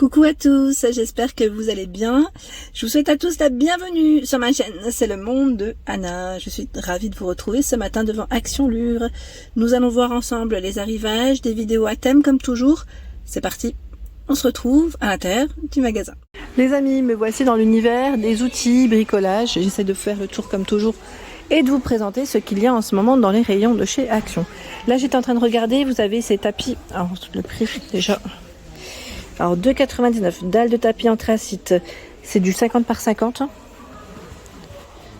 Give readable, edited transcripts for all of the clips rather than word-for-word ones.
Coucou à tous, j'espère que vous allez bien. Je vous souhaite à tous la bienvenue sur ma chaîne, c'est le monde de Anna. Je suis ravie de vous retrouver ce matin devant Action Lure. Nous allons voir ensemble les arrivages, des vidéos à thème comme toujours. C'est parti, on se retrouve à l'intérieur du magasin. Les amis, me voici dans l'univers des outils, bricolage. J'essaie de faire le tour comme toujours et de vous présenter ce qu'il y a en ce moment dans les rayons de chez Action. Là j'étais en train de regarder, vous avez ces tapis, alors le prix déjà... Alors 2,99 dalle de tapis anthracite, c'est du 50 par 50.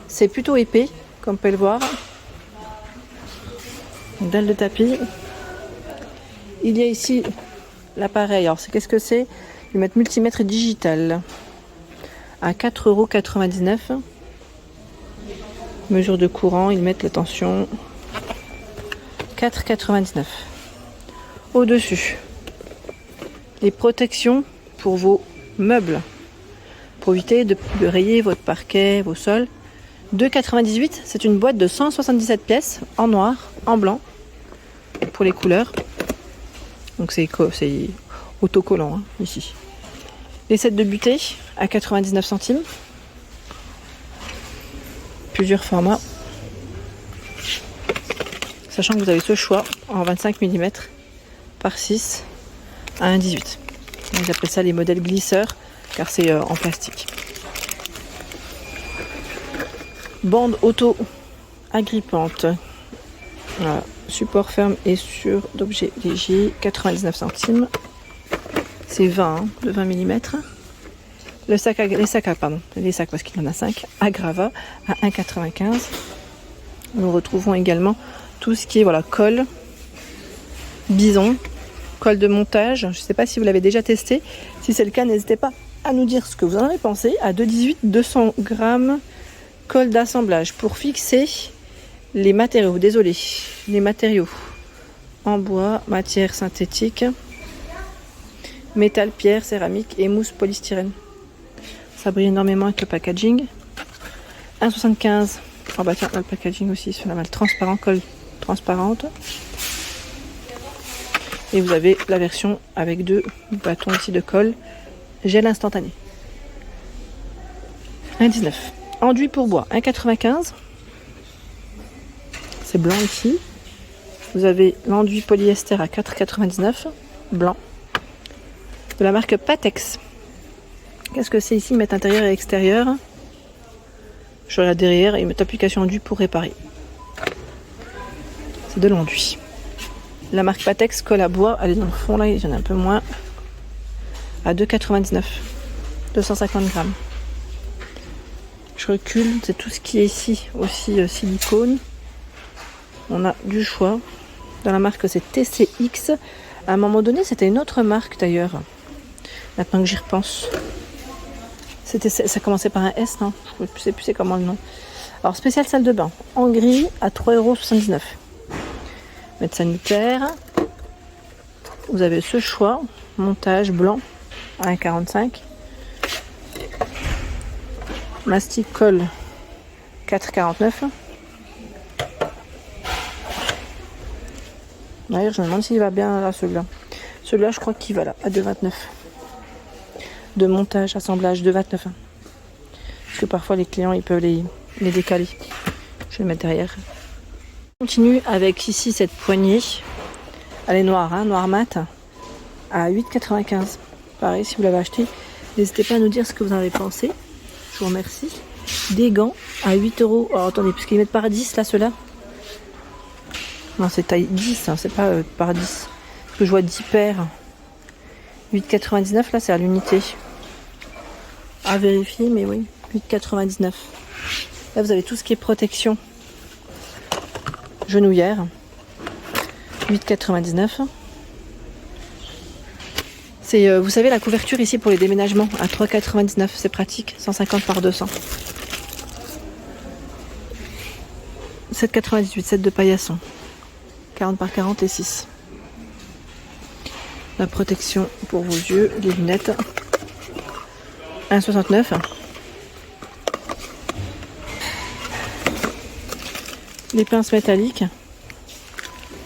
C'est plutôt épais, comme vous pouvez le voir. Dalle de tapis. Il y a ici l'appareil. Alors qu'est-ce que c'est? Ils mettent multimètre digital à 4,99 €. Mesure de courant, ils mettent la tension. 4,99 €. Au-dessus, les protections pour vos meubles, pour éviter de rayer votre parquet, vos sols. 2,98 €, c'est une boîte de 177 pièces en noir, en blanc, pour les couleurs. Donc c'est autocollant hein, ici. Les sets de butée à 99 centimes. Plusieurs formats. Sachant que vous avez ce choix en 25 mm par 6 à 1,18 €. J'appelle ça les modèles glisseurs car c'est en plastique. Bande auto agrippante. Voilà. Support ferme et sûr d'objets légers, 99 centimes. C'est 20 hein, de 20 mm. Les sacs parce qu'il y en a 5 à Grava à 1,95 €. Nous retrouvons également tout ce qui est colle, bison, colle de montage. Je ne sais pas si vous l'avez déjà testé. Si c'est le cas, n'hésitez pas à nous dire ce que vous en avez pensé. À 2,18 €, 200 grammes. Colle d'assemblage pour fixer les matériaux. Désolé, les matériaux en bois, matière synthétique, métal, pierre, céramique et mousse polystyrène. Ça brille énormément avec le packaging. 1,75 €. Oh bah tiens, le packaging aussi, c'est la mal transparent, colle transparente. Et vous avez la version avec 2 bâtons ici de colle, gel instantané. 1,19 €. Enduit pour bois, 1,95 €. C'est blanc ici. Vous avez l'enduit polyester à 4,99 €, blanc. De la marque Patex. Qu'est-ce que c'est ici? Ils mettent intérieur et extérieur. Je regarde derrière, ils mettent application enduit pour réparer. C'est de l'enduit. La marque Patex colle à bois, elle est dans le fond là, il y en a un peu moins. À 2,99 €, 250 grammes. Je recule, c'est tout ce qui est ici aussi silicone. On a du choix. Dans la marque c'est TCX. À un moment donné c'était une autre marque d'ailleurs. Maintenant que j'y repense. Ça commençait par un S, non? Je ne sais plus c'est comment le nom. Alors spécial salle de bain. En gris à 3,79 €. Mètre sanitaire. Vous avez ce choix. Montage blanc à 1,45 €. Mastic colle 4,49 €. D'ailleurs je me demande s'il va bien à celui-là. Celui-là je crois qu'il va là à 2,29 €. De montage, assemblage 2,29 €. Parce que parfois les clients ils peuvent les décaler. Je vais le mettre derrière. On continue avec ici cette poignée. Elle est noire, hein, noir mat. À 8,95 €. Pareil, si vous l'avez acheté, n'hésitez pas à nous dire ce que vous en avez pensé. Je vous remercie. Des gants à 8 €. Alors attendez, parce qu'ils mettent par 10 là, ceux-là. Non, c'est taille 10, hein, c'est pas par 10. Parce que je vois 10 paires. 8,99 € là, c'est à l'unité. À vérifier, mais oui, 8,99 €. Là, vous avez tout ce qui est protection. Genouillère. 8,99 €. C'est, vous savez, la couverture ici pour les déménagements à 3,99 €. C'est pratique. 150 par 200. 7,98 €. Set de paillasson. 40 par 40 et 6. La protection pour vos yeux. Les lunettes. 1,69 €. Les pinces métalliques.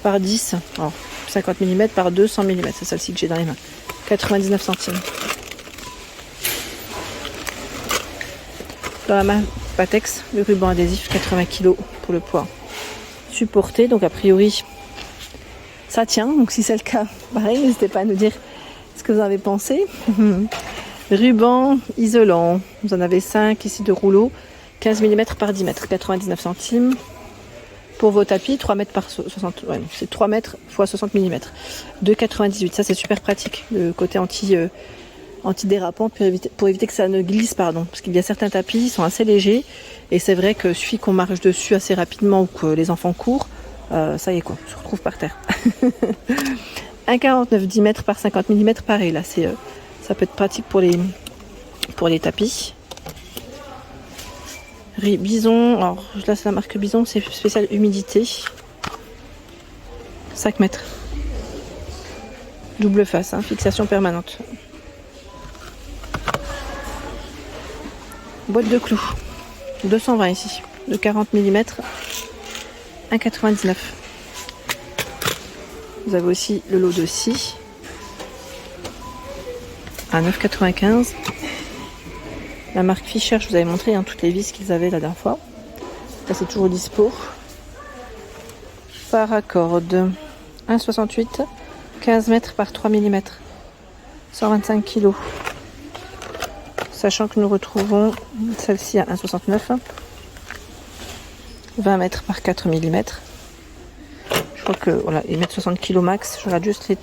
Par 10. Alors, 50 mm par 200 mm. C'est celle-ci que j'ai dans les mains. 99 centimes. Dans la marque Patex, le ruban adhésif 80 kg pour le poids supporté. Donc a priori, ça tient. Donc si c'est le cas, pareil, n'hésitez pas à nous dire ce que vous en avez pensé. Ruban isolant, vous en avez 5 ici de rouleau, 15 mm par 10 mètres, 99 centimes. Pour vos tapis, 3 mètres par 60, ouais, c'est 3 mètres x 60 mm. 2,98, ça c'est super pratique, le côté anti-dérapant pour éviter que ça ne glisse, pardon. Parce qu'il y a certains tapis, ils sont assez légers, et c'est vrai que suffit qu'on marche dessus assez rapidement ou que les enfants courent, ça y est quoi, on se retrouve par terre. 1,49, 10 mètres par 50 mm, pareil, là ça peut être pratique pour les tapis. Bison, alors là c'est la marque Bison, c'est spécial humidité. 5 mètres. Double face, hein, fixation permanente. Boîte de clous. 220 ici. De 40 mm. 1,99. Vous avez aussi le lot de scie. À 9,95. La marque Fischer, je vous avais montré toutes les vis qu'ils avaient la dernière fois. Là, c'est toujours dispo. Paracorde. 1,68. 15 mètres par 3 mm. 125 kg. Sachant que nous retrouvons celle-ci à 1,69. 20 mètres par 4 mm. Je crois que voilà, ils mettent 60 kg max. Je regarde juste les.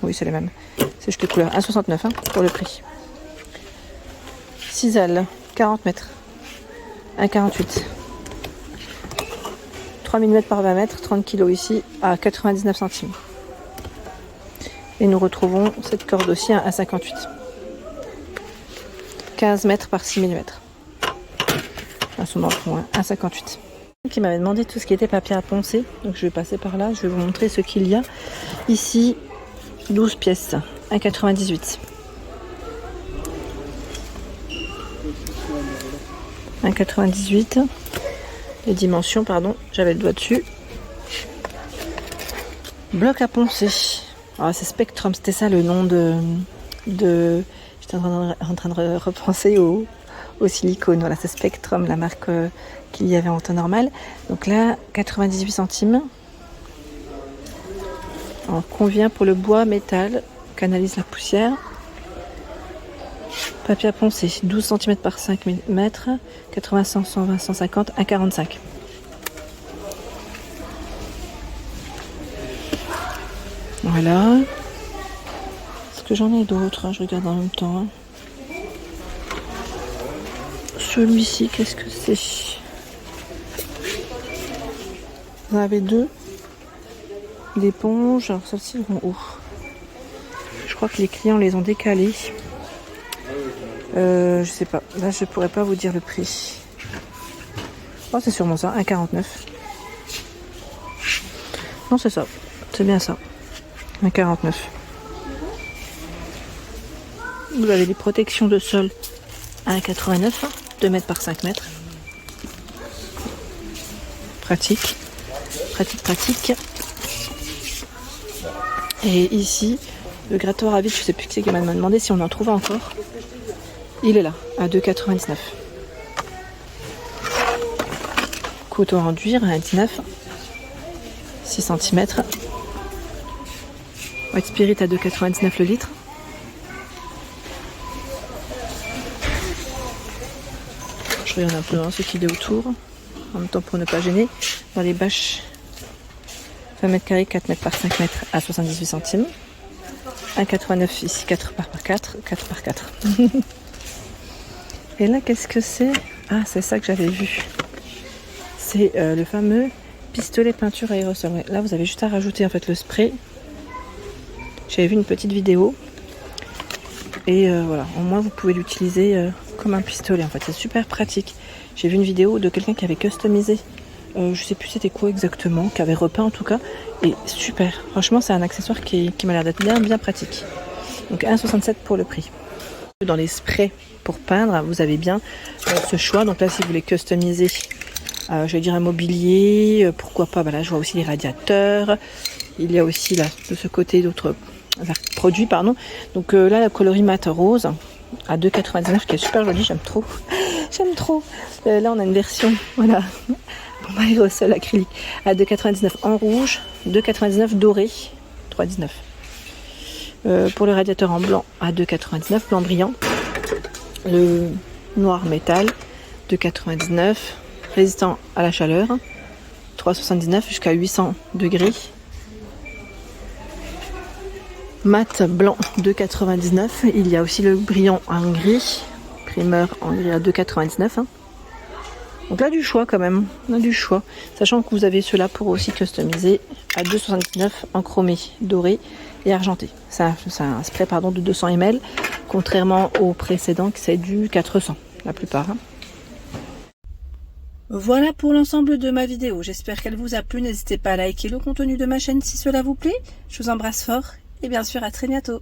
Oui, c'est les mêmes. C'est juste les couleurs. 1,69 pour le prix. Cisal, 40 mètres. 1,48. 3 mm par 20 mètres, 30 kg ici, à 99 centimes. Et nous retrouvons cette corde aussi à 1,58. 15 mètres par 6 mm. Un son d'emprunt, 1,58. Qui m'avait demandé tout ce qui était papier à poncer. Donc je vais passer par là, je vais vous montrer ce qu'il y a. Ici, 12 pièces, 1,98. 1,98. Les dimensions, pardon, j'avais le doigt dessus. Bloc à poncer. Ah, c'est Spectrum, c'était ça le nom de... J'étais en train de repenser au silicone. Voilà, c'est Spectrum, la marque qu'il y avait en temps normal. Donc là, 98 centimes. On convient pour le bois, métal, canalise la poussière. Papier à poncer, 12 cm par 5 mm, 80, 100, 120, 150, 1,45. Voilà. Est-ce que j'en ai d'autres? Je regarde en même temps. Celui-ci, qu'est-ce que c'est? Vous en avez deux. D'éponges. Alors celles-ci vont où? Je crois que les clients les ont décalées. Je sais pas. Là, je pourrais pas vous dire le prix. Oh, c'est sûrement ça. 1,49. Non, c'est ça. C'est bien ça. 1,49. Vous avez des protections de sol à 1,89. 2 mètres par 5 mètres. Pratique. Pratique. Et ici, le grattoir à vide, je sais plus qui c'est qui m'a demandé si on en trouvait encore. Il est là, à 2,99. Couteau en enduire, à 1,19. 6 cm. White Spirit à 2,99 le litre. Je regarde un peu dans ce qu'il y a autour. En même temps pour ne pas gêner. Dans les bâches 20 mètres carrés, 4 mètres par 5 mètres à 78 centimes. 1,89 ici, 4 par 4, 4 par 4. Et là, qu'est-ce que c'est? Ah, c'est ça que j'avais vu. C'est le fameux pistolet peinture aérosol. Ouais, là, vous avez juste à rajouter en fait le spray. J'avais vu une petite vidéo. Et voilà, au moins vous pouvez l'utiliser comme un pistolet. En fait, c'est super pratique. J'ai vu une vidéo de quelqu'un qui avait customisé. Je sais plus c'était quoi exactement, qui avait repeint en tout cas. Et super. Franchement, c'est un accessoire qui m'a l'air d'être bien pratique. Donc 1,67 pour le prix. Dans les sprays pour peindre, vous avez bien ce choix. Donc là, si vous voulez customiser, je vais dire un mobilier, pourquoi pas. Bah là, je vois aussi les radiateurs. Il y a aussi là, de ce côté, d'autres produits, pardon. Donc là, la coloris mat rose à 2,99, qui est super jolie, j'aime trop. J'aime trop. Là, on a une version, voilà, bombe aérosol acrylique à 2,99 en rouge, 2,99 doré, 3,19. Pour le radiateur en blanc à 2,99, blanc brillant. Le noir métal, 2,99. Résistant à la chaleur, 3,79 jusqu'à 800 degrés. Mat blanc, 2,99. Il y a aussi le brillant en gris. Primeur en gris à 2,99. Donc là, du choix quand même. On a du choix. Sachant que vous avez ceux-là pour aussi customiser à 2,79 en chromé, doré et argenté. C'est un spray de 200 ml, contrairement au précédent qui c'est du 400, la plupart. Voilà pour l'ensemble de ma vidéo. J'espère qu'elle vous a plu. N'hésitez pas à liker le contenu de ma chaîne si cela vous plaît. Je vous embrasse fort et bien sûr à très bientôt.